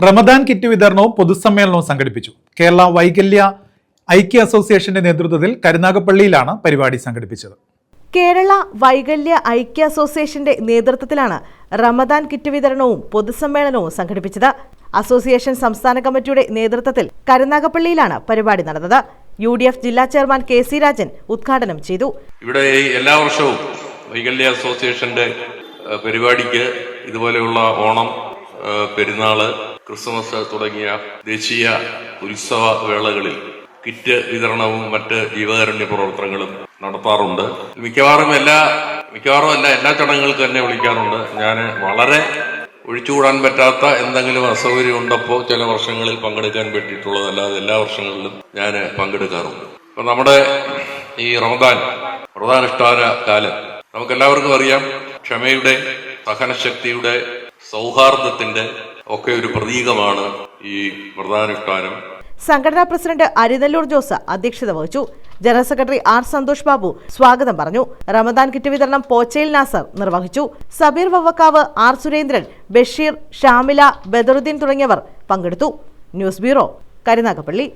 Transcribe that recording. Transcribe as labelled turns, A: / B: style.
A: Ramadan kit വിതരണവും പൊതുസമ്മേളനവും സംഘടിപ്പിച്ചു. കേരള വൈകല്യ ഐക്യ അസോസിയേഷന്റെ നേതൃത്വത്തിൽ കരുനാഗപ്പള്ളിയിലാണ് പരിപാടി സംഘടിപ്പിച്ചത്.
B: കേരള വൈകല്യ ഐക്യ അസോസിയേഷന്റെ നേതൃത്വത്തിലാണ് റമദാൻ കിറ്റ് വിതരണവും പൊതുസമ്മേളനവും സംഘടിപ്പിച്ചത്. അസോസിയേഷൻ സംസ്ഥാന കമ്മിറ്റിയുടെ നേതൃത്വത്തിൽ കരുനാഗപ്പള്ളിയിലാണ് പരിപാടി നടന്നത്. UDF ജില്ലാ ചെയർമാൻ KC രാജൻ ഉദ്ഘാടനം ചെയ്തു.
C: ഇവിടെ എല്ലാ വർഷവും വൈകല്യ അസോസിയേഷന്റെ പരിപാടിക്ക് ഇതുപോലെയുള്ള ഓണം, പെരുന്നാള്, ക്രിസ്മസ് തുടങ്ങിയ ദേശീയ ഉത്സവ വേളകളിൽ കിറ്റ് വിതരണവും മറ്റ് ജീവകാരുണ്യ പ്രവർത്തനങ്ങളും നടത്താറുണ്ട്. മിക്കവാറും എല്ലാ ചടങ്ങുകൾക്കും എന്നെ വിളിക്കാറുണ്ട്. ഞാൻ വളരെ ഒഴിച്ചുകൂടാൻ പറ്റാത്ത എന്തെങ്കിലും അസൗകര്യം ഉണ്ടപ്പോൾ ചില വർഷങ്ങളിൽ പങ്കെടുക്കാൻ പറ്റിയിട്ടുള്ളതല്ലാതെ എല്ലാ വർഷങ്ങളിലും ഞാൻ പങ്കെടുക്കാറുണ്ട്. അപ്പൊ നമ്മുടെ ഈ റമദാനുഷ്ഠാന കാലം നമുക്കെല്ലാവർക്കും അറിയാം, ക്ഷമയുടെ, സഹനശക്തിയുടെ, സൗഹാർദ്ദത്തിന്റെ ഒക്കെ ഒരു പ്രതീകമാണ് ഈ വ്രതാനുഷ്ഠാനം.
B: സംഘടനാ പ്രസിഡന്റ് അരിനെല്ലൂർ ജോസ് അധ്യക്ഷത വഹിച്ചു. General secretary R Santhosh Babu സ്വാഗതം പറഞ്ഞു. റമദാൻ കിറ്റ് വിതരണം പോച്ചയിൽ നാസർ നിർവഹിച്ചു. സബീർ വവ്വക്കാവ്, R സുരേന്ദ്രൻ, ബഷീർ, ഷാമില, ബദറുദ്ദീൻ തുടങ്ങിയവർ പങ്കെടുത്തു. News bureau, Karunagappally.